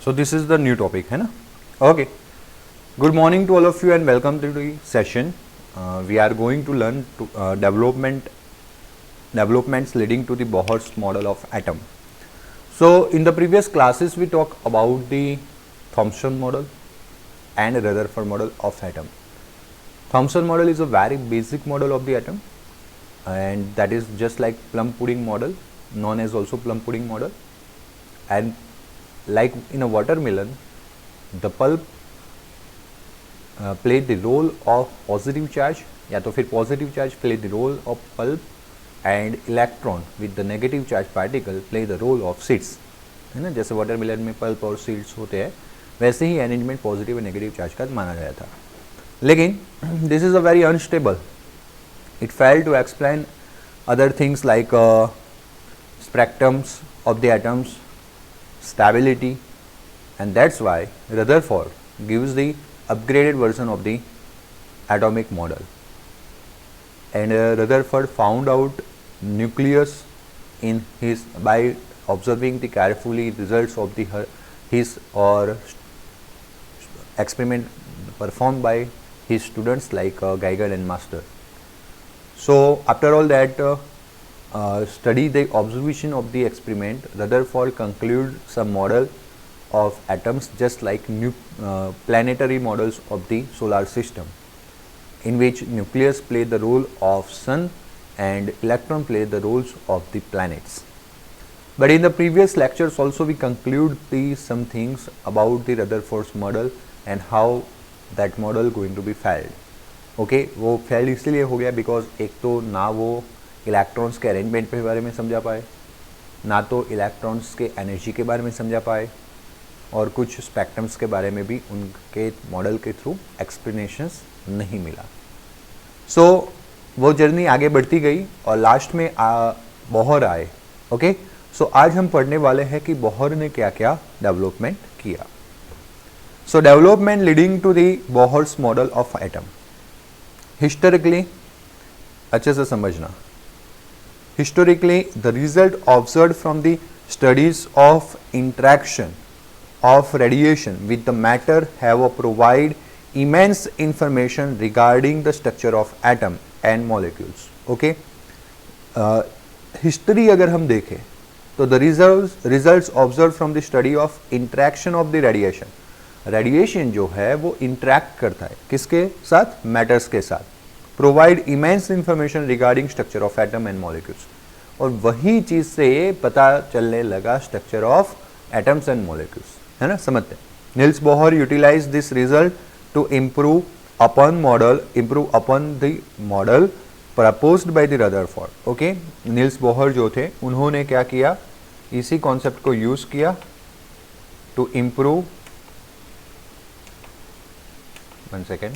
So this is the new topic है ना. Okay. Good morning to all of you and welcome to the session. We are going to learn developments leading to the Bohr's model of atom. So in the previous classes we talked about the Thomson model and Rutherford model of atom. Thomson model is a very basic model of the atom, and that is just like plum pudding model, known as also plum pudding model. And like in a watermelon, the pulp play the role of positive charge, या तो फिर positive charge play the role of pulp, and electron with the negative charge particle play the role of seeds, है ना. जैसे watermelon में pulp और seeds होते हैं, वैसे ही अरेंजमेंट पॉजिटिव और नेगेटिव चार्ज का माना गया था. लेकिन this is a very unstable. It fail to explain other things like spectrums of the atoms, stability, and that's why Rutherford gives the upgraded version of the atomic model. And Rutherford found out nucleus in his by observing the carefully results of the his or experiment performed by his students like Geiger and Master. So after all that study the observation of the experiment, Rutherford conclude some model of atoms just like planetary models of the solar system, in which nucleus play the role of sun and electron play the roles of the planets. But in the previous lectures also we conclude some things about the Rutherford's model and how that model going to be failed. Okay वो fail इसलिए हो गया because एक तो ना वो electrons के arrangement के बारे में समझा पाए, ना तो इलेक्ट्रॉन्स के एनर्जी के बारे में समझा पाए, और कुछ स्पेक्ट्रम्स के बारे में भी उनके मॉडल के थ्रू एक्सप्लेनेशंस नहीं मिला. सो वो जर्नी आगे बढ़ती गई और लास्ट में बोहर आए. ओके सो आज हम पढ़ने वाले हैं कि बोहर ने क्या क्या डेवलपमेंट किया. So development leading to the Bohr's model of atom. Historically अच्छे से समझना. Historically the result observe from the studies of interaction of radiation with the matter have provide immense information regarding the structure of atom and molecules. Okay history अगर हम देखें तो the results observe from the study of interaction of the radiation. Radiation जो है वो interact करता है किसके साथ? मैटर्स के साथ. Provide immense information regarding structure of atom and molecules. और वही चीज से पता चलने लगा structure of atoms and molecules, है ना. समझते हैं. Niels Bohr utilize this result to improve upon the model proposed by the Rutherford. Okay Niels Bohr जो थे उन्होंने क्या किया, इसी कॉन्सेप्ट को यूज किया to improve. One second.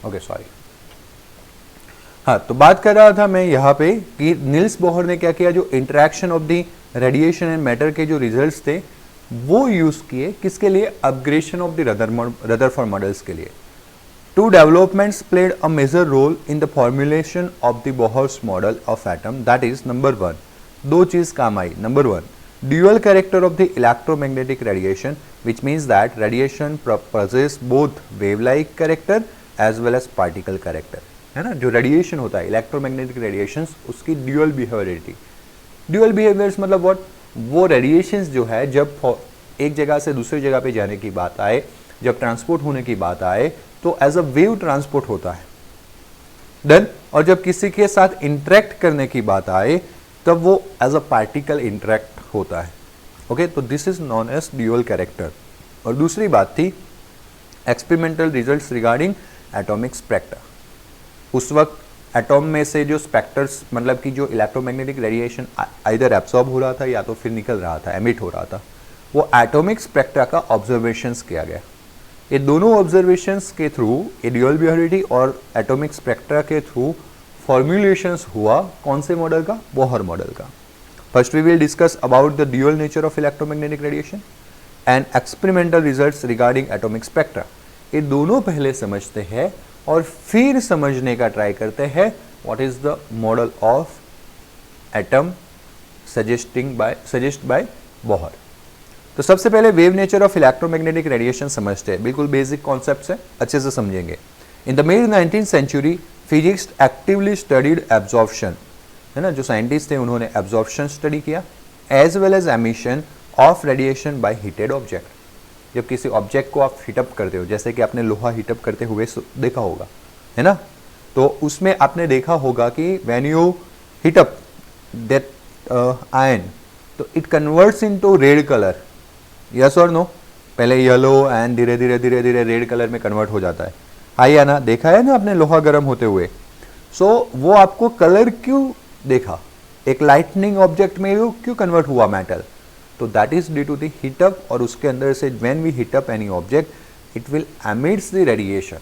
Okay sorry. हाँ तो बात कर रहा था मैं यहाँ पे कि निल्स बोहर ने क्या किया, जो interaction of the radiation and matter के जो रिजल्ट्स थे वो यूज किए किसके लिए? Upgradation of the Rutherford models के लिए. Two developments played a major role in the formulation of the Bohr's model of atom. That is number one, दो चीज काम आई. Number one, dual character of the electromagnetic radiation, which means that radiation possess both wave like character as well as particle character, है ना. जो radiation होता है electromagnetic radiations, उसकी ड्यूअल बिहेवियरिटी. ड्यूअल बिहेवियर्स मतलब व्हाट? वो रेडिएशंस जो है जब एक जगह से दूसरी जगह पे जाने की बात आए, जब ट्रांसपोर्ट होने की बात आए, तो एज अ वेव ट्रांसपोर्ट होता है. देन और जब किसी के साथ इंटरेक्ट करने की बात आए तब वो एज अ पार्टिकल इंटरेक्ट होता है. ओके तो this is known as dual character. और दूसरी बात थी experimental results regarding atomic spectra. उस वक्त एटॉम में से जो स्पेक्टर्स मतलब कि जो इलेक्ट्रोमैग्नेटिक रेडिएशन आइदर एब्सॉर्ब हो रहा था या तो फिर निकल रहा था, एमिट हो रहा था, वो एटॉमिक स्पेक्ट्रा का ऑब्जर्वेशंस किया गया। ये दोनों ऑब्जर्वेशंस के थ्रू ड्यूअल बिहेवियरिटी और एटॉमिक स्पेक्ट्रा के थ्रू फॉर्मुलेशंस हुआ कौन से मॉडल का? बोहर मॉडल का। First we will discuss about the dual nature of electromagnetic radiation and experimental results regarding atomic spectra. ये दोनों पहले समझते हैं और फिर समझने का ट्राई करते हैं what is the model of atom suggest by Bohr. तो सबसे पहले wave nature of electromagnetic radiation समझते हैं, बिल्कुल बेसिक कॉन्सेप्ट्स है, अच्छे से समझेंगे। In the mid 19th century physics actively studied absorption, है ना, जो साइंटिस्ट थे उन्होंने एब्जॉर्प्शन स्टडी किया as well as emission of radiation by heated object. जब किसी ऑब्जेक्ट को आप हीटअप करते हो, जैसे कि आपने लोहा हीटअप करते हुए देखा होगा, है ना, तो उसमें आपने देखा होगा कि when you heat up that iron तो it converts into red colour, yes और नो? पहले येलो एंड धीरे धीरे रेड कलर में कन्वर्ट हो जाता है। हाँ या ना? देखा है ना आपने लोहा गर्म होते हुए। सो वो आपको कलर क्यों देखा? एक लाइटनिंग ऑब्जेक्ट में वो क्यों कन्वर्ट हुआ मेटल? तो that is due to the heat up, और उसके अंदर से when we heat up any object it will emits the radiation.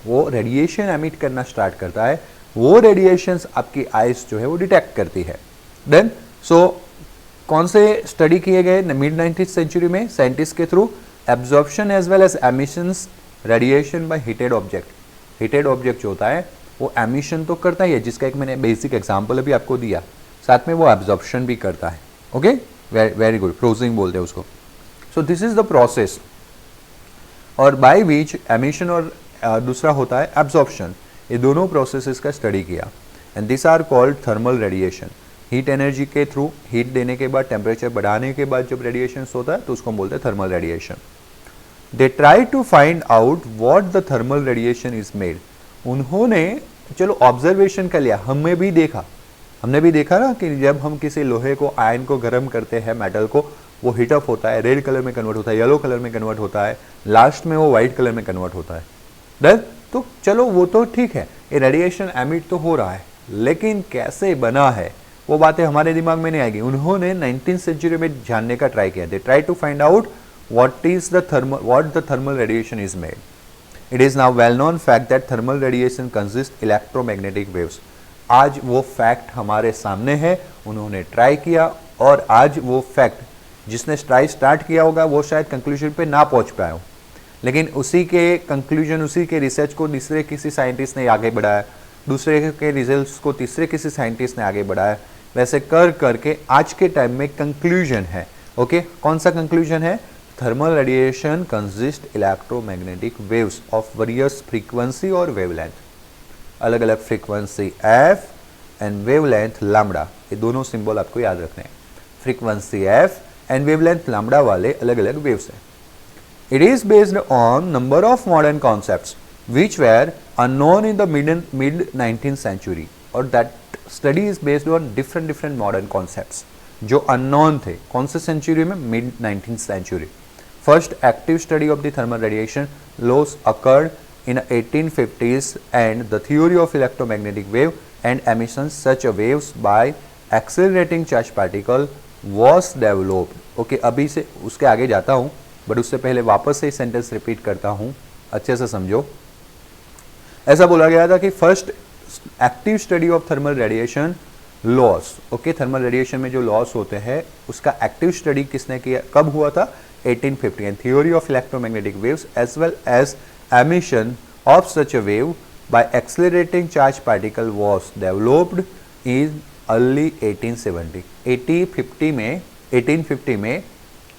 वो रेडिएशन एमिट करना स्टार्ट करता है, वो रेडिएशंस आपकी आइज जो है वो डिटेक्ट करती है। देन कौन से स्टडी किए गए मिड 19th सेंचुरी में साइंटिस्ट के through? Absorption as well as emissions radiation by heated object. Heated object जो होता है वो एमिशन तो करता ही है, जिसका एक मैंने बेसिक एग्जांपल अभी आपको दिया, साथ में वो एब्जॉर्प्शन भी करता है। ओके, वेरी गुड, फ्रोजिंग बोलते हैं उसको। सो दिस इज द प्रोसेस, और बाय विच एमिशन और दूसरा होता है एब्जॉर्प्शन। ये दोनों प्रोसेसेस का स्टडी किया and this are called thermal radiation. Heat energy के थ्रू, हीट देने के बाद, टेम्परेचर बढ़ाने के बाद जब रेडिएशन होता है तो उसको हम बोलते हैं thermal radiation. They try to find out what the thermal radiation is made. उन्होंने चलो ऑब्जर्वेशन कर लिया, हमने भी देखा ना कि जब हम किसी लोहे को, आयन को गर्म करते हैं, मेटल को, वो हीटअप होता है, रेड कलर में कन्वर्ट होता है, येलो कलर में कन्वर्ट होता है, लास्ट में वो व्हाइट कलर में कन्वर्ट होता है। देन तो चलो वो तो ठीक है, ये रेडिएशन एमिट तो हो रहा है, लेकिन कैसे बना है वो बातें हमारे दिमाग में नहीं आएगी। उन्होंने 19th सेंचुरी में जानने का ट्राई किया। They try to find out what the thermal radiation is made. It is now well known fact that thermal radiation consists electromagnetic waves. आज वो फैक्ट हमारे सामने है, उन्होंने ट्राई किया, और आज वो फैक्ट जिसने ट्राई स्टार्ट किया होगा वो शायद कंक्लूजन पे ना पहुंच पाया हो, लेकिन उसी के कंक्लूजन, उसी के रिसर्च को दूसरे किसी साइंटिस्ट ने आगे बढ़ाया, दूसरे के रिजल्ट्स को तीसरे किसी साइंटिस्ट ने आगे बढ़ाया, वैसे कर करके आज के टाइम में कंक्लूजन है। ओके, कौन सा कंक्लूजन है? Thermal radiation consist electromagnetic waves of various frequency और वेवलेंथ। अलग अलग frequency F and wavelength lambda, ये दोनों सिंबल आपको याद रखने हैं। Frequency F and wavelength lambda वाले अलग अलग वेव्स हैं। It is based on number of modern concepts which were unknown in the mid 19th century, और that study is based on different modern concepts जो unknown थे। कौन से century में? mid 19th century. First active study of the thermal radiation laws occurred in 1850s and the theory of electromagnetic wave and emissions such waves by accelerating charged particle was developed. Okay, अभी से उसके आगे जाता हूँ, but उससे पहले वापस से सेंटेंस रिपीट करता हूँ, अच्छे से समझो। ऐसा बोला गया था कि first active study of thermal radiation loss. Okay, thermal radiation में जो लॉस होते हैं उसका एक्टिव स्टडी किसने किया, कब हुआ था? 1850। And theory of electromagnetic waves as well as emission of such a wave by accelerating charge particle was developed in early 1870।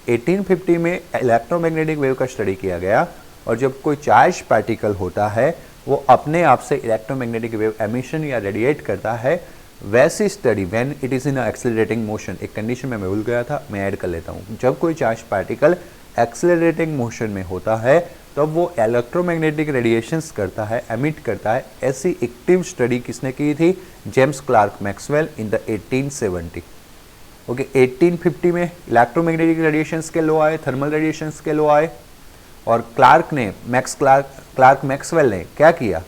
1850 में इलेक्ट्रोमैग्नेटिक वेव का स्टडी किया गया, और जब कोई चार्ज पार्टिकल होता है वो अपने आप से इलेक्ट्रोमैग्नेटिक वेव एमिशन या रेडिएट करता है, वैसी study when it is in accelerating motion. एक कंडीशन में मैं भूल गया था, मैं ऐड कर लेता हूँ। जब कोई चार्ज पार्टिकल एक्सेलरेटिंग मोशन में होता है तब वो इलेक्ट्रोमैग्नेटिक रेडिएशंस करता है, एमिट करता है। ऐसी एक्टिव स्टडी किसने की थी? James Clerk Maxwell in the 1870। Okay 1850 में इलेक्ट्रोमैग्नेटिक रेडिएशंस के लॉ आए, थर्मल रेडिएशंस के लॉ आए, और क्लार्क मैक्सवेल ने क्या किया,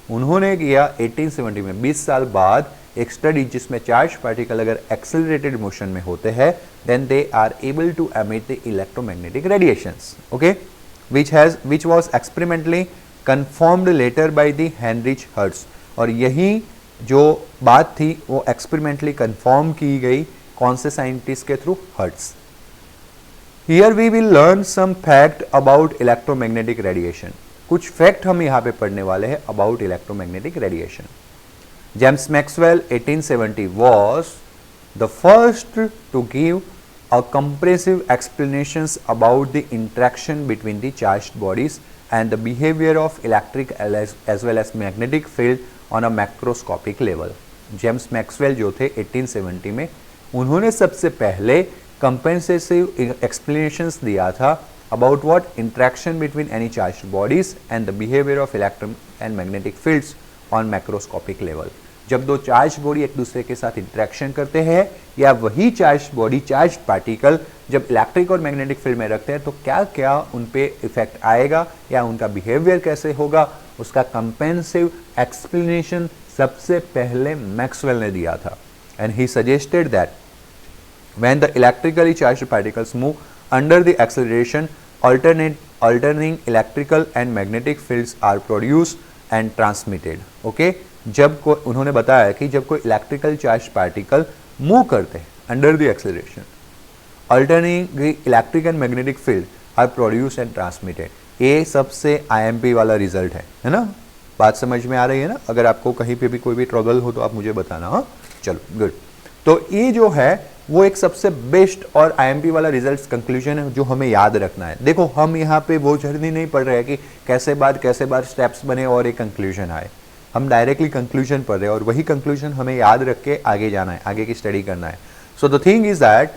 उन्होंने किया 1870 में 20 साल बाद एक स्टडी जिसमें चार्ज पार्टिकल अगर एक्सेलरेटेड मोशन में होते हैं then they are able to emit the electromagnetic radiations, okay, which was experimentally confirmed later by the Heinrich Hertz। और यही जो बात थी वो एक्सपेरिमेंटली कंफर्म की गई कौन से साइंटिस्ट के through, Hertz. Here we will learn some fact about electromagnetic radiation. कुछ फैक्ट हम यहाँ पे पढ़ने वाले हैं about electromagnetic radiation. James Maxwell 1870 was the first to give a comprehensive explanations about the interaction between the charged bodies and the behavior of electric as well as magnetic field on a macroscopic level। James Maxwell जो थे 1870 में, उन्होंने सबसे पहले comprehensive explanations दिया था about what interaction between any charged bodies and the behavior of electron and magnetic fields on macroscopic level। जब दो चार्ज बॉडी एक दूसरे के साथ इंटरेक्शन करते हैं या वही चार्ज बॉडी चार्ज पार्टिकल जब इलेक्ट्रिक और मैग्नेटिक फील्ड में रखते हैं तो क्या क्या उन पे इफेक्ट आएगा या उनका बिहेवियर कैसे होगा, उसका कंपेंसिव एक्सप्लेनेशन सबसे पहले मैक्सवेल ने दिया था। And he suggested that when the electrically charged particles move under the acceleration alternating electrical and magnetic fields are produced and transmitted। Okay, जब को उन्होंने बताया कि जब कोई इलेक्ट्रिकल चार्ज पार्टिकल मूव करते हैं under the acceleration alternating electric and magnetic field are produce and transmitted. ये सबसे IMP वाला रिजल्ट है ना, बात समझ में आ रही है ना? अगर आपको कहीं पे भी कोई भी ट्रबल हो तो आप मुझे बताना। हाँ चलो गुड। तो ये जो है वो एक सबसे बेस्ट और IMP वाला रिजल्ट कंक्लूजन है जो हमें याद रखना है। देखो हम यहाँ पे वो जर्नी नहीं पढ़ रहे हैं कि कैसे बार स्टेप्स बने और एक कंक्लूजन आए, हम डायरेक्टली कंक्लूजन पढ़ रहे हैं और वही कंक्लूजन हमें याद रख के आगे जाना है, आगे की स्टडी करना है। So the thing is that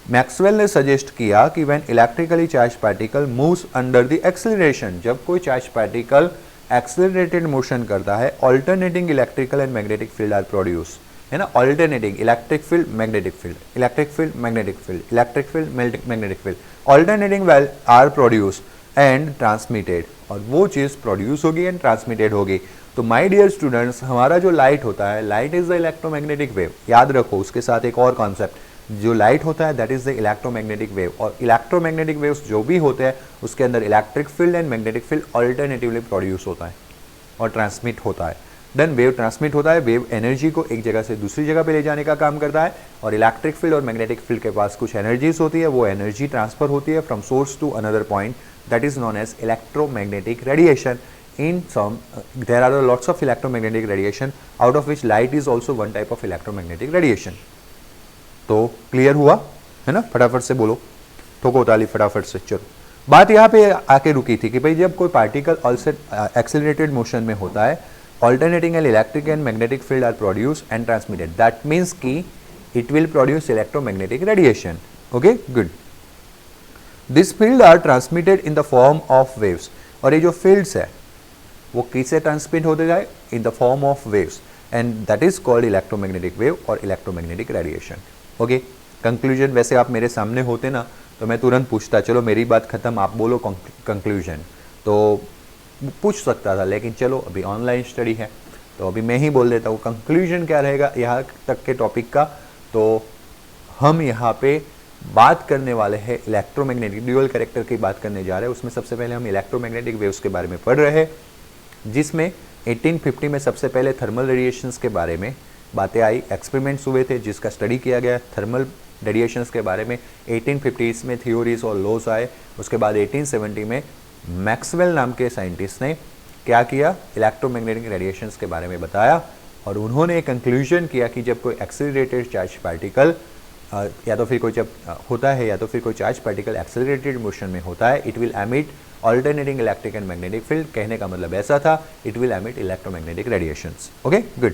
Maxwell ने सजेस्ट किया कि when electrically charge particle moves under the acceleration, जब कोई चार्ज पार्टिकल एक्सेलरेटेड मोशन करता है alternating electrical and magnetic field are produce, है ना, alternating electric field magnetic field, electric field magnetic field, electric field magnetic field, alternating well are produce and transmitted, और वो चीज़ produce होगी and transmitted होगी। तो माय डियर स्टूडेंट्स, हमारा जो लाइट होता है, light is the electromagnetic wave. याद रखो उसके साथ एक और कॉन्सेप्ट, जो लाइट होता है that is the electromagnetic wave, और इलेक्ट्रोमैग्नेटिक वेव्स जो भी होते हैं उसके अंदर electric field and magnetic field alternatively produce होता है और ट्रांसमिट होता है। देन वेव ट्रांसमिट होता है, वेव एनर्जी को एक जगह से दूसरी जगह पे ले जाने का काम करता है, और इलेक्ट्रिक फील्ड और मैग्नेटिक फील्ड के पास कुछ एनर्जीज होती है, वो एनर्जी ट्रांसफर होती है from source to another point, that is known as electromagnetic radiation. In some there are lots of electromagnetic radiation out of which light is also one type of electromagnetic radiation। तो clear हुआ है ना? फटाफट से बोलो, ठोको ताली फटाफट से। चलो बात यहाँ पे आके रुकी थी कि भाई जब कोई पार्टिकल एक्सेलरेटेड मोशन में होता है alternating and electric and magnetic field are produce and transmitted, that means कि it will produce electromagnetic radiation. Okay good. This field are transmitted in the form of waves, और ये जो fields है वो किससे ट्रांसमिट होते जाए, इन the form of waves, and that is called electromagnetic wave और इलेक्ट्रोमैग्नेटिक रेडिएशन। ओके, कंक्लूजन वैसे आप मेरे सामने होते ना तो मैं तुरंत पूछता चलो मेरी बात खत्म, आप बोलो कंक्लूजन, तो पूछ सकता था, लेकिन चलो अभी ऑनलाइन स्टडी है तो अभी मैं ही बोल देता हूँ कंक्लूजन क्या रहेगा यहाँ तक के टॉपिक का। तो हम यहाँ पे बात करने वाले हैं इलेक्ट्रोमैग्नेटिक ड्यूअल कैरेक्टर की बात करने जा रहे हैं। उसमें सबसे पहले हम इलेक्ट्रोमैग्नेटिक वेव्स के बारे में पढ़ रहे हैं, जिसमें 1850 में सबसे पहले थर्मल रेडिएशंस के बारे में बातें आई, एक्सपेरिमेंट्स हुए थे जिसका स्टडी किया गया थर्मल रेडिएशंस के बारे में। 1850 में थ्योरीज और लॉज आए, उसके बाद 1870 में मैक्सवेल नाम के साइंटिस्ट ने क्या किया, इलेक्ट्रोमैग्नेटिक रेडिएशंस के बारे में बताया, और उन्होंने कंक्लूजन किया कि जब कोई एक्सेलरेटेड चार्ज पार्टिकल या तो फिर कोई जब होता है या तो फिर कोई चार्ज पार्टिकल एक्सेलरेटेड मोशन में होता है, it will emit alternating electric and magnetic field. कहने का मतलब ऐसा था, it will emit electromagnetic radiations. Okay good.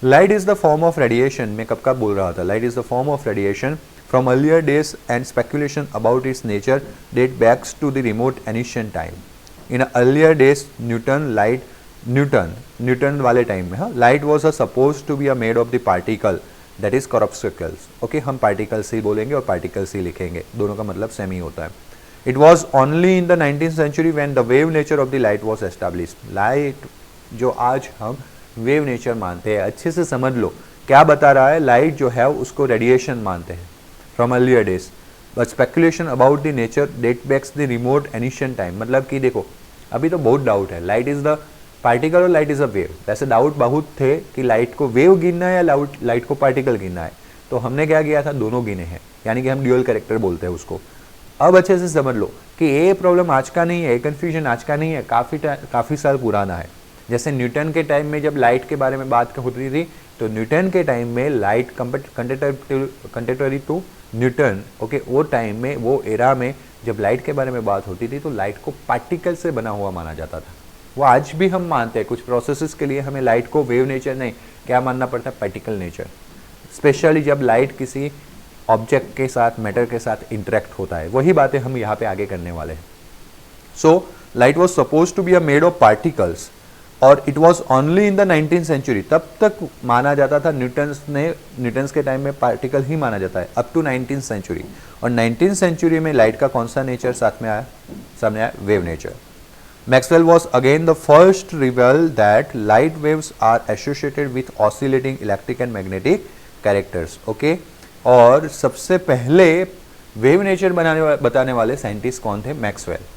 Light is the form of radiation, मैं कब का बोल रहा था, light is the form of radiation from earlier days and speculation about its nature date backs to the remote ancient time. In earlier days Newton वाले time में, हाँ, light was suppose to be a made of the particle that is corpuscles. Okay, हम particles ही बोलेंगे और particles ही लिखेंगे, दोनों का मतलब सेम ही होता है। It was only in the 19th century when the wave nature of the light was established. Light जो आज हम वेव नेचर मानते हैं, अच्छे से समझ लो क्या बता रहा है, लाइट जो है उसको रेडिएशन मानते हैं from earlier days, but speculation about the nature date backs the remote ancient time. मतलब कि देखो अभी तो बहुत डाउट है, लाइट इज द पार्टिकल और लाइट इज अ वेव। वैसे डाउट बहुत थे कि लाइट को वेव गिनना है या लाइट को पार्टिकल गिनना है, तो हमने क्या किया था, दोनों गिने हैं, यानी कि हम ड्यूअल कैरेक्टर बोलते हैं उसको। अब अच्छे से समझ लो कि ये प्रॉब्लम आज का नहीं है, ये कन्फ्यूजन आज का नहीं है, काफ़ी साल पुराना है। जैसे न्यूटन के टाइम में जब लाइट के बारे में बात होती थी, तो न्यूटन के टाइम में लाइट कंटेटरी टू न्यूटन, ओके, वो टाइम में, वो एरा में जब लाइट के बारे में बात होती थी तो लाइट को पार्टिकल से बना हुआ माना जाता था। वो आज भी हम मानते हैं, कुछ प्रोसेसेस के लिए हमें लाइट को वेव नेचर नहीं, क्या मानना पड़ता है, पार्टिकल नेचर, स्पेशली जब लाइट किसी ऑब्जेक्ट के साथ, मैटर के साथ इंटरेक्ट होता है। वही बातें हम यहाँ पे आगे करने वाले हैं। So light was suppose to be a made of particles और it was only in the 19th century, तब तक माना जाता था, न्यूटन्स के टाइम में पार्टिकल ही माना जाता है, अप टू 19th सेंचुरी। और 19th सेंचुरी में लाइट का कौन सा नेचर सामने आया, wave nature. Maxwell was again the first reveal that light waves are associated with oscillating electric and magnetic characters. Okay, और सबसे पहले वेव नेचर बताने वाले साइंटिस्ट कौन थे, मैक्सवेल।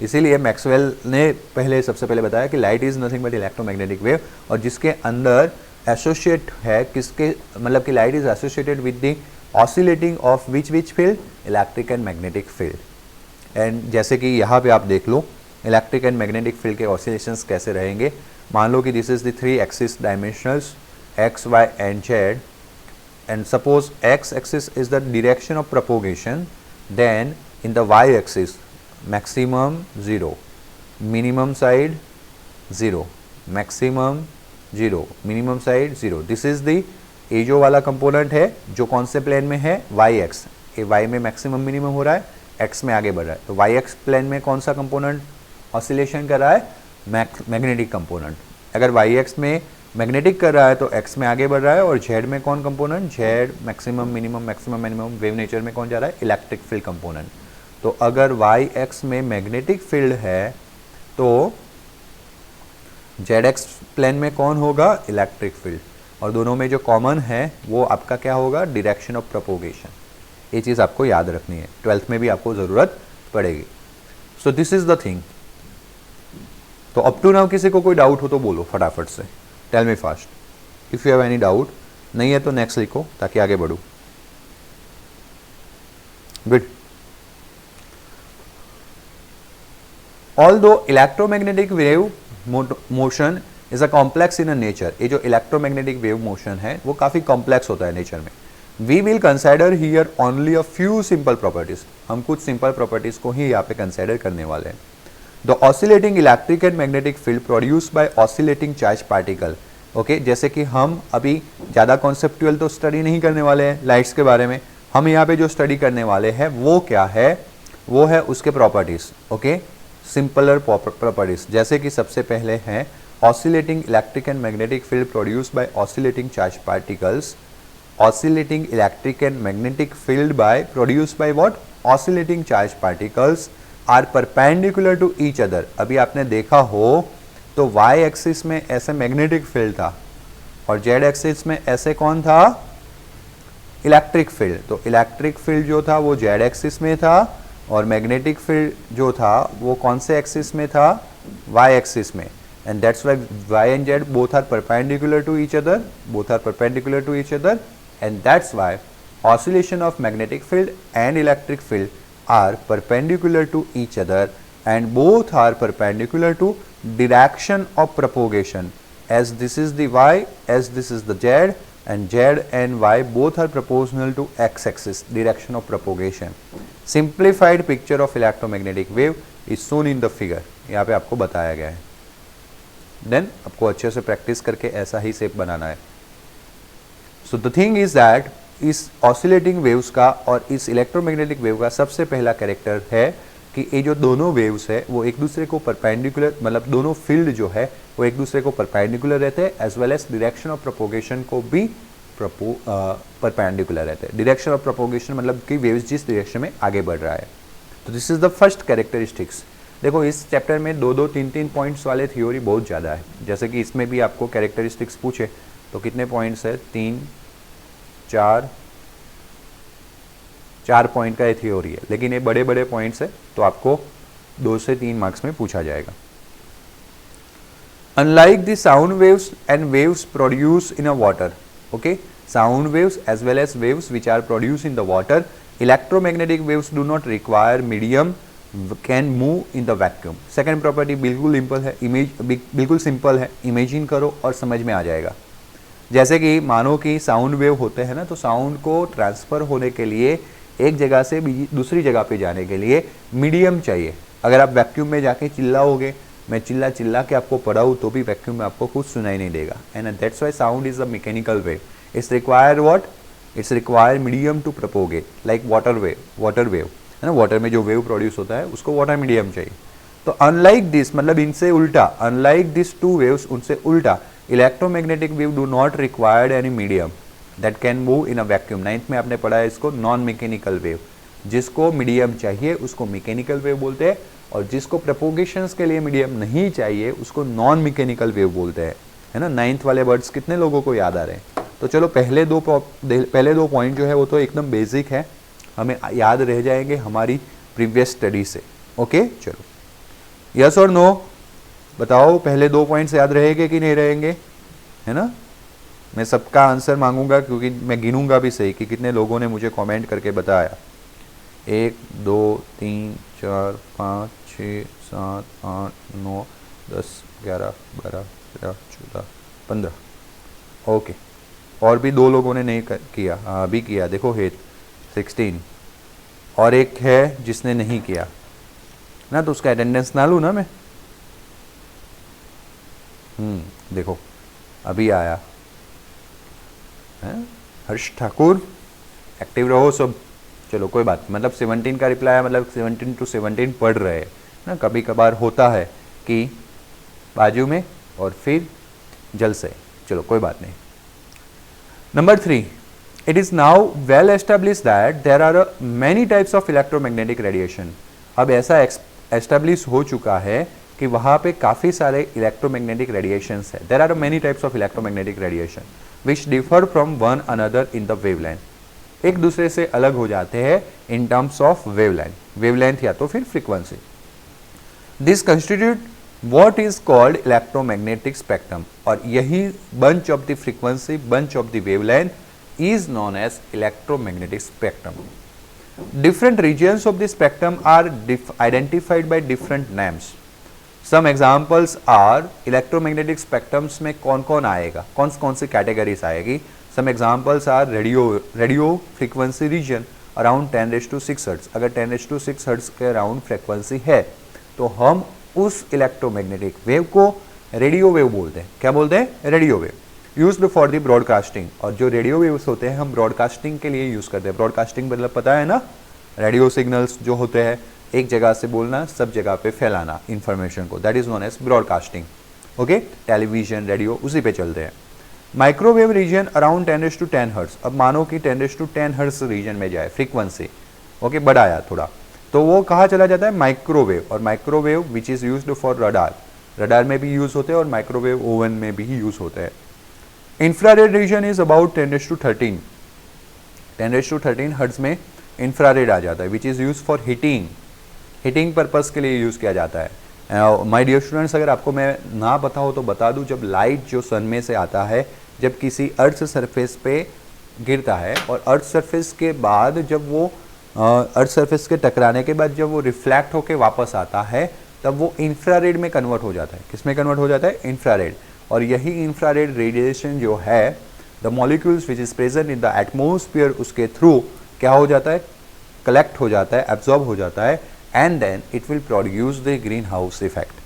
इसीलिए मैक्सवेल ने सबसे पहले बताया कि light is nothing but electromagnetic wave, और जिसके अंदर एसोसिएट है किसके, मतलब कि light is associated with the oscillating of which field, electric and magnetic field. And जैसे कि यहाँ पे आप देख लो इलेक्ट्रिक एंड मैग्नेटिक फील्ड के ऑसिलेशंस कैसे रहेंगे। मान लो कि this is the 3 axis dimensionals x, y and z, and suppose x axis is the direction of propagation, then in the y axis maximum 0, minimum side 0, maximum 0, minimum side 0. This is the ये जो वाला component है जो कौन से plane में है, Y x, ये वाई में मैक्सिमम मिनिमम हो रहा है, एक्स में आगे बढ़ रहा है, तो वाई एक्स प्लेन में कौन सा कंपोनेंट ऑसिलेशन कर रहा है, मैग्नेटिक कंपोनेंट। अगर वाई एक्स में मैग्नेटिक कर रहा है तो एक्स में आगे बढ़ रहा है, और जेड में कौन component, Z maximum minimum minimum, wave nature में कौन जा रहा है, इलेक्ट्रिक फील्ड कंपोनेंट। तो अगर वाई एक्स में मैग्नेटिक फील्ड है तो जेड एक्स प्लेन में कौन होगा, इलेक्ट्रिक फील्ड, और दोनों में जो कॉमन है वो आपका क्या होगा, डायरेक्शन ऑफ प्रोपोगेशन। ये चीज़ आपको याद रखनी है, 12th में भी आपको ज़रूरत पड़ेगी। So this is the thing. तो अप टू नाउ किसी को कोई डाउट हो तो बोलो फटाफट से, tell me fast if you have any doubt, नहीं है तो नेक्स्ट लिखो ताकि आगे बढ़ूँ। Good. Although electromagnetic wave motion is a complex in a nature, ये जो इलेक्ट्रोमैग्नेटिक वेव मोशन है वो काफ़ी कॉम्प्लेक्स होता है नेचर में। We will consider here only a few simple properties, हम कुछ सिंपल प्रॉपर्टीज को ही यहाँ पे कंसिडर करने वाले हैं। The oscillating electric and magnetic field produced by oscillating charge particle. Okay, जैसे कि हम अभी ज़्यादा कॉन्सेप्चुअल तो स्टडी नहीं करने वाले हैं लाइट्स के बारे में, हम यहाँ पे जो स्टडी करने वाले हैं वो क्या है, वो है उसके प्रॉपर्टीज। ओके, सिंपलर प्रॉपर्टीज, जैसे कि सबसे पहले हैं oscillating electric and magnetic field produced by oscillating charge particles. Oscillating electric and magnetic field by produced by what, oscillating charge particles are perpendicular to each other. अभी आपने देखा हो तो y एक्सिस में ऐसे मैग्नेटिक फील्ड था और z axis में ऐसे कौन था, इलेक्ट्रिक फील्ड। तो इलेक्ट्रिक फील्ड जो था वो z एक्सिस में था और मैग्नेटिक फील्ड जो था वो कौन से एक्सिस में था, y एक्सिस में। And that's why y and z both are perpendicular to each other, and that's why oscillation of magnetic field and electric field are perpendicular to each other and both are perpendicular to direction of propagation, as this is the y, as this is the z, and z and y both are proportional to x axis, direction of propagation. Simplified picture of electromagnetic wave is shown in the figure. यहाँ पे आपको बताया गया है। Then आपको अच्छे से practice करके ऐसा ही शेप बनाना है। So the thing is that इस ऑसिलेटिंग वेव्स का और इस इलेक्ट्रोमैग्नेटिक वेव का सबसे पहला कैरेक्टर है कि ये जो दोनों वेव्स है वो एक दूसरे को परपेंडिकुलर, मतलब दोनों फील्ड जो है वो एक दूसरे को परपेंडिकुलर रहते हैं, as well as direction of propagation को भी परपेंडिकुलर रहते हैं। डायरेक्शन ऑफ प्रोपोगेशन मतलब कि वेव्स जिस डायरेक्शन में आगे बढ़ रहा है। तो this is the first characteristics. देखो इस चैप्टर में 2-2, 3-3 पॉइंट्स वाले थ्योरी बहुत ज़्यादा है। जैसे कि इसमें भी आपको कैरेक्टरिस्टिक्स पूछे तो कितने पॉइंट्स है, 4 पॉइंट का ये थ्योरी है, लेकिन ये बड़े बड़े पॉइंट्स है तो आपको 2 से 3 मार्क्स में पूछा जाएगा। Unlike the sound waves and waves produced in a water, okay, sound waves as well as waves which are produced in the water, electromagnetic waves do not require medium, can move in the vacuum. Second property बिल्कुल simple है, बिल्कुल simple है, imagine करो और समझ में आ जाएगा। जैसे कि मानो कि साउंड वेव होते हैं ना, तो साउंड को ट्रांसफ़र होने के लिए एक जगह से दूसरी जगह पे जाने के लिए मीडियम चाहिए। अगर आप वैक्यूम में जाके चिल्लाओगे, मैं चिल्ला चिल्ला के आपको पढ़ाऊँ तो भी वैक्यूम में आपको कुछ सुनाई नहीं देगा। And that's why sound is a mechanical wave. It's require what, it's require medium to propagate, like water wave है ना, वाटर में जो वेव प्रोड्यूस होता है उसको वाटर मीडियम चाहिए। तो अनलाइक दिस, मतलब इनसे उल्टा, अनलाइक दिस टू वेव्स, उनसे उल्टा electromagnetic wave do not required any medium that can move in a vacuum. 9th में आपने पढ़ा है इसको, नॉन मैकेनिकल वेव। जिसको मीडियम चाहिए उसको मैकेनिकल वेव बोलते हैं, और जिसको प्रोपोगेशंस के लिए मीडियम नहीं चाहिए उसको नॉन मैकेनिकल वेव बोलते हैं, है ना। 9th वाले वर्ड्स कितने लोगों को याद आ रहे हैं? तो चलो पहले दो पॉइंट जो है वो तो एकदम बेसिक है, हमें याद रह जाएंगे हमारी प्रीवियस स्टडी से। ओके, चलो यस और नो बताओ, पहले 2 पॉइंट्स याद रहेंगे कि नहीं रहेंगे, है ना। मैं सबका आंसर मांगूंगा क्योंकि मैं गिनूंगा भी सही कि कितने लोगों ने मुझे कमेंट करके बताया। 1 2 3 4 5 6 7 8 9 10 11 12 13 14 15। ओके, और भी 2 लोगों ने नहीं किया, हाँ अभी किया, देखो हेत 16, और एक है जिसने नहीं किया ना, तो उसका अटेंडेंस ना लूँ ना मैं। देखो अभी आया है हर्ष ठाकुर, एक्टिव रहो सब। चलो कोई बात, मतलब 17 का रिप्लाई है, मतलब 17 to 17 पढ़ रहे हैं ना। कभी कभार होता है कि बाजू में और फिर जल से, चलो कोई बात नहीं। Number 3, it is now well established that there are many types of electromagnetic radiation। अब ऐसा एस्टेब्लिश हो चुका है कि वहाँ पे काफ़ी सारे इलेक्ट्रोमैग्नेटिक रेडिएशंस है। There are many types of electromagnetic radiation which differ from one another in the wavelength. एक दूसरे से अलग हो जाते हैं इन टर्म्स ऑफ वेवलेंथ या तो फिर frequency. This constitute what is called electromagnetic spectrum, और यही bunch of the frequency, bunch of the wavelength is known as electromagnetic spectrum. Different regions of the spectrum are identified by different names. Some examples are electromagnetic spectrums में कौन कौन आएगा, कौन सी categories आएगी। Some examples are radio frequency region around 10⁶ hertz. अगर 10⁶ hertz के around frequency है तो हम उस इलेक्ट्रोमैग्नेटिक वेव को रेडियो वेव बोलते हैं। क्या बोलते हैं? Radio wave. Used for the broadcasting, और जो रेडियो वेव्स होते हैं हम ब्रॉडकास्टिंग के लिए यूज़ करते हैं। ब्रॉडकास्टिंग मतलब पता है ना, रेडियो सिग्नल्स जो होते हैं एक जगह से बोलना, सब जगह पे फैलाना इंफॉर्मेशन को, that is known as broadcasting. Okay, television, radio उसी पे चलते हैं। Microwave region around 10⁻10 hertz. अब मानो कि 10⁻10 हर्ट्ज रीजन में जाए फ्रीक्वेंसी, ओके बढ़ाया थोड़ा, तो वो कहाँ चला जाता है? माइक्रोवेव। और microwave which is used for radar, radar में भी यूज़ होते हैं और माइक्रोवेव ओवन में भी यूज़ होते हैं। Infrared reason is about 10⁻13, 10⁻13 hertz में इंफ्रारेड आ जाता है, which is use for heating purpose के लिए यूज़ किया जाता है। माय डियर स्टूडेंट्स, अगर आपको मैं ना पता हो तो बता दूं, जब लाइट जो सन में से आता है, जब किसी अर्थ सरफेस पे गिरता है और अर्थ सरफेस के बाद जब वो अर्थ सरफेस के टकराने के बाद जब वो रिफ्लेक्ट होके वापस आता है, तब वो इंफ्रारेड में कन्वर्ट हो जाता है। किस में कन्वर्ट हो जाता है? इंफ्रारेड। और यही इंफ्रारेड रेडिएशन जो है, the molecules which is present in the atmosphere, उसके थ्रू क्या हो जाता है? कलेक्ट हो जाता है, एब्जॉर्ब हो जाता है, and then it will produce the greenhouse effect.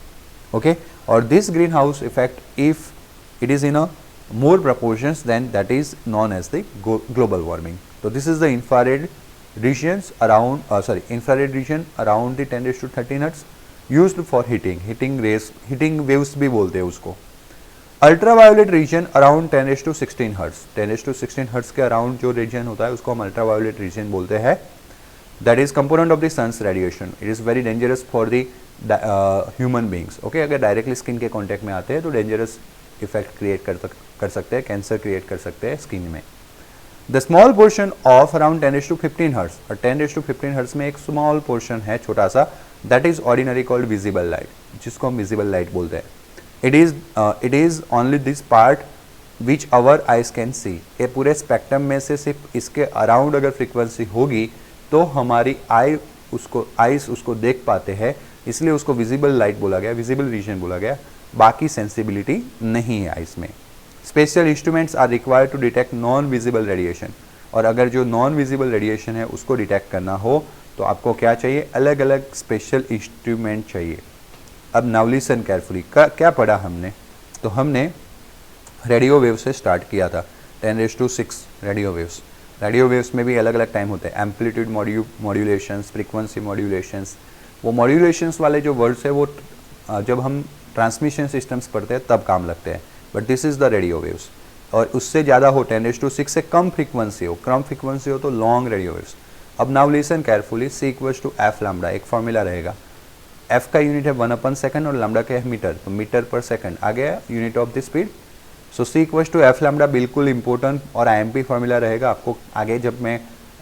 Okay, or this greenhouse effect, if it is in a more proportions, then that is known as the global warming. So this is the infrared regions around infrared region around the 10⁻13 hertz used for heating rays, heating waves भी बोलते हैं उसको। Ultraviolet region around 10⁻16 hertz, 10⁻16 hertz के around जो रीजन होता है उसको हम अल्ट्रावायोलेट रीजन बोलते हैं. That is component of the sun's radiation. It is very dangerous for the human beings. Okay, अगर डायरेक्टली स्किन के कॉन्टैक्ट में आते हैं तो डेंजरस इफेक्ट क्रिएट कर सकते हैं, कैंसर क्रिएट कर सकते हैं स्किन में. The small portion of around 10⁻15 hertz, और 10⁻15 हर्ट्ज में एक स्मॉल पोर्शन है छोटा सा, that is ordinary called visible light, जिसको हम विजिबल लाइट बोलते हैं. It is only this part which our eyes can see. ये पूरे स्पेक्ट्रम में से सिर्फ इसके अराउंड अगर फ्रीक्वेंसी होगी तो हमारी आइज उसको देख पाते हैं, इसलिए उसको विजिबल लाइट बोला गया, विजिबल रीजन बोला गया. बाकी सेंसिबिलिटी नहीं है आइज में. Special instruments are required to detect non visible radiation, और अगर जो नॉन विजिबल रेडिएशन है उसको डिटेक्ट करना हो तो आपको क्या चाहिए, अलग अलग स्पेशल इंस्ट्रूमेंट चाहिए. अब नाउ लिसन केयरफुली, क्या पढ़ा हमने, तो हमने रेडियो वेव से स्टार्ट किया था. 10⁻6 रेडियो वेव्स. रेडियो वेव्स में भी अलग अलग टाइम होते हैं, एम्पलीट्यूड मॉड्यूलेशंस, फ्रीक्वेंसी मॉड्यूलेशंस. वो मॉड्यूलेशंस वाले जो वर्ड्स है वो जब हम ट्रांसमिशन सिस्टम्स पढ़ते हैं तब काम लगते हैं, but this is the radio waves. और उससे ज़्यादा हो, 10⁻6 से कम फ्रीक्वेंसी हो तो लॉन्ग रेडियो वेव्स. अब now listen carefully, C = F lambda, एक फॉर्मूला रहेगा. F का यूनिट है 1/सेकंड और लैम्डा का है मीटर, तो मीटर पर सेकंड आ गया unit of the speed. So C = F lambda बिल्कुल इंपॉर्टेंट और IMP फॉर्मूला रहेगा, आपको आगे जब मैं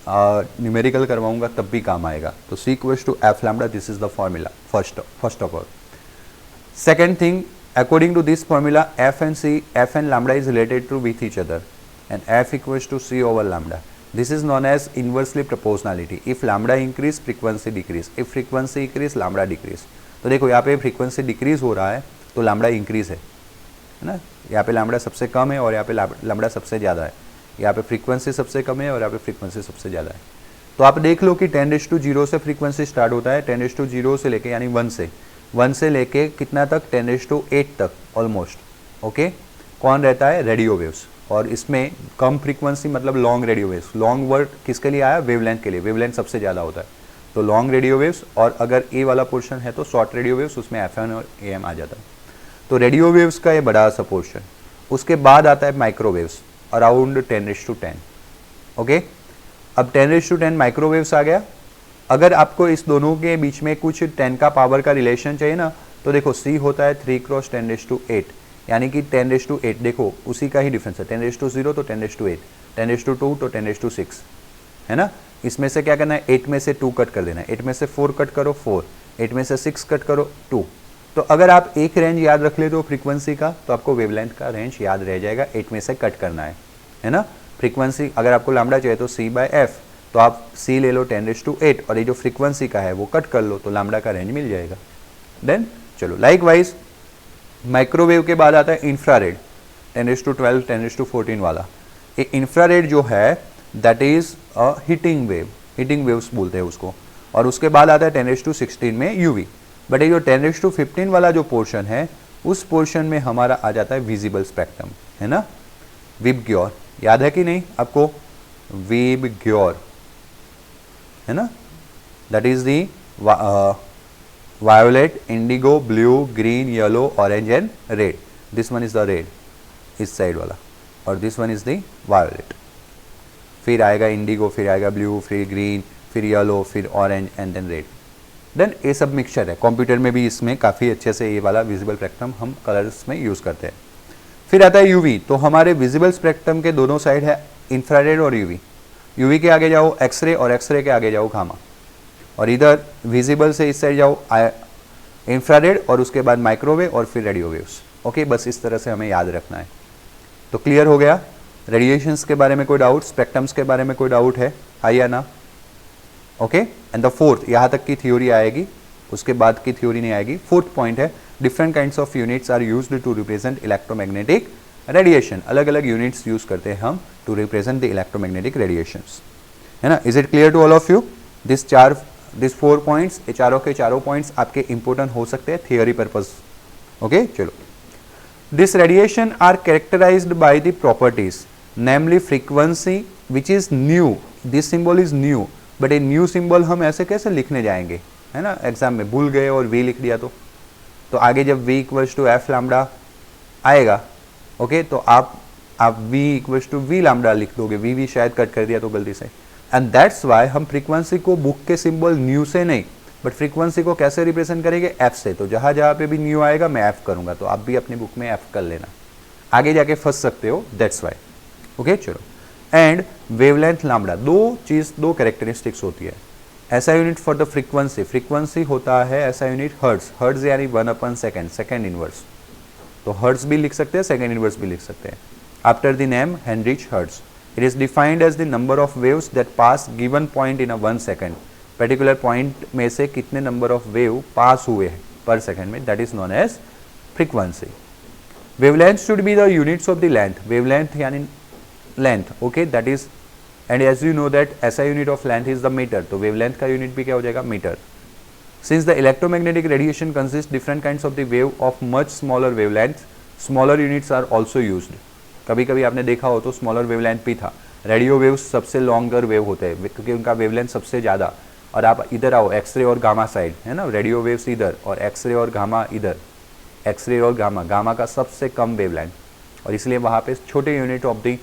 न्यूमेरिकल करवाऊंगा तब भी काम आएगा. तो C = F lambda, this is the formula first of all. Second thing, according to this formula, F and lambda is related to with each other, and F = C over lambda. This is known as inversely proportionality. If lambda increase, frequency decrease. If frequency increase, lambda decrease. तो देखो यहाँ पे frequency decrease हो रहा है तो lambda increase है ना. यहाँ पे लैम्डा सबसे कम है और यहाँ पे लैम्डा सबसे ज़्यादा है. यहाँ पे फ्रीक्वेंसी सबसे कम है और यहाँ पे फ्रीक्वेंसी सबसे ज़्यादा है. तो आप देख लो कि 10⁻0 से फ्रीक्वेंसी स्टार्ट होता है, 10⁻0 से लेके यानी 1 से लेके कितना तक, 10⁸ तक ऑलमोस्ट. ओके, कौन रहता है, रेडियो वेव्स. और इसमें कम फ्रीक्वेंसी मतलब long radio waves. Long word किसके लिए आया, वेवलेंथ के लिए. वेवलेंथ सबसे ज़्यादा होता है तो लॉन्ग रेडियो वेव्स, और अगर ए वाला पोर्शन है तो शॉर्ट रेडियो वेव्स, उसमें FM और AM आ जाता है. तो रेडियो वेव्स का ये बड़ा सा पोर्शन. उसके बाद आता है माइक्रोवेव्स अराउंड 10⁻10. ओके, अब 10⁻10 माइक्रोवेव्स आ गया. अगर आपको इस दोनों के बीच में कुछ 10 का पावर का रिलेशन चाहिए ना, तो देखो C होता है 3 × 10⁸, यानी कि 10⁸. देखो उसी का ही डिफरेंस है, 10⁻0 तो 10⁸, 10⁻2 तो 10⁻6 है ना. इसमें से क्या करना है, 8 में से 2 कट कर देना है, 8 में से 4 कट करो 4, 8 में से 6 कट करो 2. तो अगर आप एक रेंज याद रख ले तो फ्रीक्वेंसी का, तो आपको वेवलेंथ का रेंज याद रह जाएगा, 8 में से कट करना है ना. फ्रीक्वेंसी अगर आपको लैम्डा चाहिए तो C/F, तो आप C ले लो 10⁸, और ये जो फ्रीक्वेंसी का है वो कट कर लो तो लैम्डा का रेंज मिल जाएगा. देन चलो लाइकवाइज माइक्रोवेव के बाद आता है इंफ्रारेड, 10⁻12 10⁻14 वाला. ये इंफ्रारेड जो है that is a heating wave, heating waves बोलते हैं उसको. और उसके बाद आता है 10⁻16 में UV. बट ये जो 10⁻15 वाला जो पोर्शन है उस पोर्शन में हमारा आ जाता है विजिबल स्पेक्ट्रम, है ना. विबग्योर याद है कि नहीं आपको, विबग्योर है ना. That is the violet, Indigo, blue, green, yellow, orange and red. This one is the red, इस साइड वाला, और this one is the violet. फिर आएगा इंडिगो, फिर आएगा ब्लू, फिर ग्रीन, फिर येलो, फिर orange and then red. Then ये सब मिक्सचर है. कंप्यूटर में भी इसमें काफ़ी अच्छे से ये वाला विजिबल स्पेक्ट्रम हम कलर्स में यूज़ करते हैं. फिर आता है UV. तो हमारे विजिबल स्पेक्ट्रम के दोनों साइड है इंफ्रारेड और UV. UV के आगे जाओ एक्सरे, और एक्सरे के आगे जाओ गामा, और इधर विजिबल से इस साइड जाओ इंफ्रारेड, और उसके बाद माइक्रोवेव और फिर रेडियो वेव्स. ओके, बस इस तरह से हमें याद रखना है. तो क्लियर हो गया. रेडिएशंस के बारे में कोई डाउट, स्पेक्ट्रम्स के बारे में कोई डाउट है, हाँ या ना. ओके, एंड द फोर्थ, यहाँ तक की थ्योरी आएगी, उसके बाद की थ्योरी नहीं आएगी. फोर्थ पॉइंट है different kinds of units are used to represent electromagnetic radiation. अलग अलग यूनिट्स यूज करते हैं हम to represent the electromagnetic radiations, है ना. Is it clear to all of you. This 4 points, ये चारों के चारों पॉइंट्स आपके इंपॉर्टेंट हो सकते हैं थियोरी पर्पज. ओके, चलो. This radiation are characterized by the properties, namely frequency which is nu. This symbol is nu, but ये न्यू सिंबल हम ऐसे कैसे लिखने जाएंगे, है ना. एग्जाम में भूल गए और V लिख दिया तो आगे जब V = F लैम्डा आएगा ओके तो आप v equals to v lambda लिख दोगे, वी शायद कट कर दिया तो गलती से, एंड दैट्स वाई हम फ्रीक्वेंसी को बुक के सिंबल न्यू से नहीं बट फ्रीक्वेंसी को कैसे रिप्रेजेंट करेंगे, एफ से। तो जहां जहां पे भी न्यू आएगा मैं एफ करूंगा, तो आप भी अपनी बुक में एफ कर लेना, आगे जाके फंस सकते हो, दैट्स वाई। ओके चलो, एंड वेवलेंथ लैम्डा, दो कैरेक्टरिस्टिक्स होती है। ऐसा unit for the frequency, frequency होता है ऐसा यूनिट हर्ट्ज, हर्ट्ज यानी 1/सेकंड, सेकंड इनवर्स, तो हर्ट्ज भी लिख सकते हैं, सेकंड इनवर्स भी लिख सकते हैं। After the name Heinrich Hertz, it is defined as the number of waves that pass given point in a 1 second, particular point में से कितने नंबर ऑफ वेव पास हुए हैं पर सेकंड में, that is known as frequency. Wavelength should be the units of the length, wavelength यानी length, okay that is, and as you know that ऐसा unit of length is the metre, तो wavelength का unit भी क्या हो जाएगा, metre. Since the electromagnetic radiation consist different kinds of the wave of much smaller wavelength, smaller units are also used. कभी कभी आपने देखा हो तो स्मॉलर वेवलेंथ भी था। रेडियो वेव्स सबसे लॉन्गर वेव होते हैं क्योंकि उनका वेवलेंथ सबसे ज़्यादा, और आप इधर आओ एक्सरे और गामा साइड है ना, रेडियो वेव्स इधर और एक्सरे और गामा इधर, एक्सरे और गामा, गामा का सबसे कम वेवलेंथ, और इसलिए वहाँ पे छोटे unit of the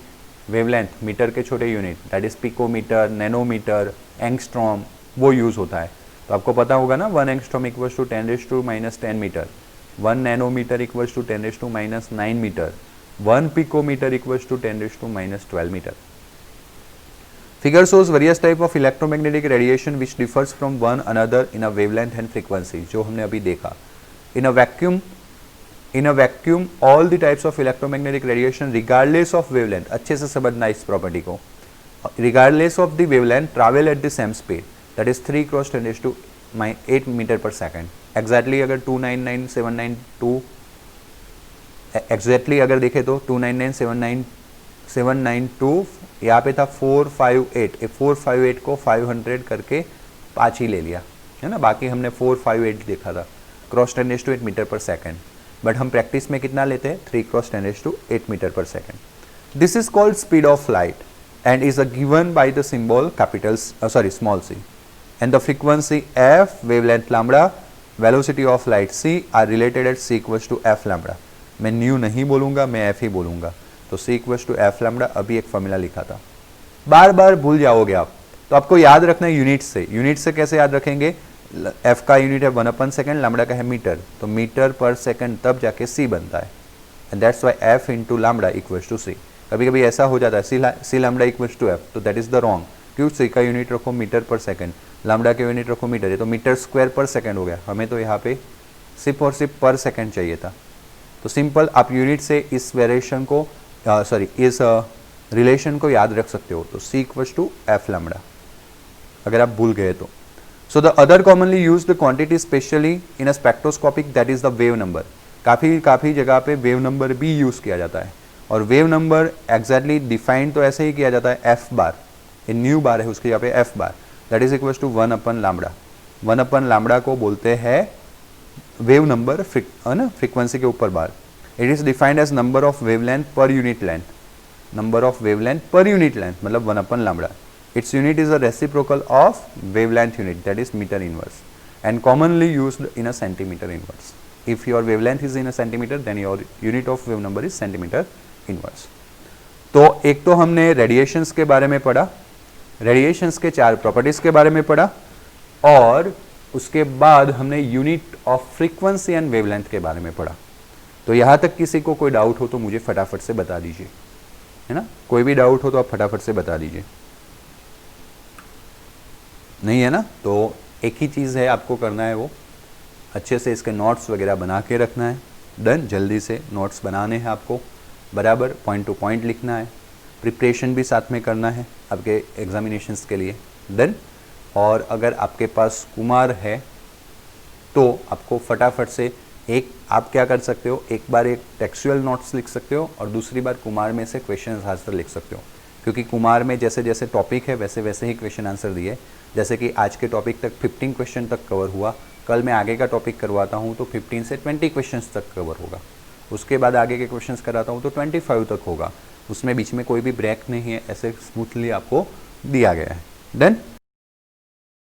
wavelength, metre के छोटे unit that is picometre, nanometre, angstrom, वो यूज़ होता है। तो आपको पता होगा ना 1 angstrom equals to 10⁻⁻10 metre, 1 nanometre equals to 10⁻⁹ metre, 1 picometre equals to 10⁻12 metre. Figure shows various type of electromagnetic radiation which differs from one another in a wavelength and frequency, जो हमने अभी देखा। In a vacuum all the types of electromagnetic radiation regardless of wavelength, अच्छे से समझना इस property को, regardless of the wavelength travel at the same speed, that is 3 × 10⁸ metre पर सेकेंड। एग्जैक्टली अगर 299,792 एग्जैक्टली अगर देखें तो 299,792 यहाँ पे था 458, 458 को 500 करके 5 ही ले लिया है ना, बाकी हमने 458 देखा था क्रॉस 10⁸ मीटर पर सेकेंड, बट हम प्रैक्टिस में कितना लेते हैं 3 × 10⁸ मीटर पर second. This is called speed of light and is given by the symbol small c, and the frequency f, wavelength lambda, velocity of light c are related at c equals to f lambda। मैं new नहीं बोलूंगा, मैं f ही बोलूंगा, तो c equals to f lambda, अभी एक formula लिखा था, बार बार भूल जाओगे आप, तो आपको याद रखना है यूनिट से। यूनिट से कैसे याद रखेंगे, f का यूनिट है 1/सेकंड, लैम्डा का है मीटर, तो मीटर पर सेकंड तब जाके c बनता है, and that's Y f into lambda equals to c। कभी कभी ऐसा हो जाता है सी लैम्डा इक्वल्स टू एफ, तो दैट इज द रॉन्ग, क्यों, सी का यूनिट रखो मीटर पर सेकंड, लैम्डा का यूनिट रखो मीटर, ये तो मीटर स्क्वायर पर सेकंड हो गया, हमें तो यहाँ पे सिर्फ और सिर्फ पर सेकंड चाहिए था। तो सिंपल आप यूनिट से इस वेरिएशन को इस रिलेशन को याद रख सकते हो, तो सी इक्वल्स टू एफ लैम्डा अगर आप भूल गए तो। So the other commonly used quantity specially in a spectroscopic that is the wave number, काफ़ी जगह पे वेव नंबर भी यूज़ किया जाता है, और वेव नंबर एग्जैक्टली डिफाइन तो ऐसे ही किया जाता है एफ बार, ये न्यू बार है उसके यहाँ पे F bar, that is equals to 1/लैम्डा। 1/लैम्डा को बोलते हैं वेव नंबर, है ना, फ्रीक्वेंसी के ऊपर bar. It is defined as number of wavelength per unit length, number of wavelength per unit length मतलब 1/लैम्डा। Its unit is a reciprocal of wavelength unit that is metre inverse, and commonly used in a centimetre inverse. If your wavelength is in a centimetre then your unit of wave number is centimetre inverse. तो एक तो हमने radiations के बारे में पढ़ा, radiations के 4 properties के बारे में पढ़ा, और उसके बाद हमने unit of frequency and wavelength के बारे में पढ़ा। तो यहां तक किसी को कोई डाउट हो तो मुझे फटाफट से बता दीजिए, है ना, कोई भी डाउट हो तो आप फटाफट से बता दीजिए, नहीं है ना, तो एक ही चीज़ है आपको करना है, वो अच्छे से इसके नोट्स वगैरह बना के रखना है। डन, जल्दी से नोट्स बनाने हैं आपको, बराबर पॉइंट टू पॉइंट लिखना है, प्रिपरेशन भी साथ में करना है आपके एग्जामिनेशंस के लिए। डन, और अगर आपके पास कुमार है तो आपको फटाफट से एक आप क्या कर सकते हो, एक बार एक टेक्सचुअल नोट्स लिख सकते हो और दूसरी बार कुमार में से क्वेश्चन आंसर लिख सकते हो, क्योंकि कुमार में जैसे जैसे टॉपिक है वैसे वैसे ही क्वेश्चन आंसर दिए। जैसे कि आज के टॉपिक तक 15 क्वेश्चन तक कवर हुआ, कल मैं आगे का टॉपिक करवाता हूँ तो 15 से 20 क्वेश्चन तक कवर होगा, उसके बाद आगे के क्वेश्चंस कराता हूँ तो 25 तक होगा, उसमें बीच में कोई भी ब्रेक नहीं है, ऐसे स्मूथली आपको दिया गया है। डन।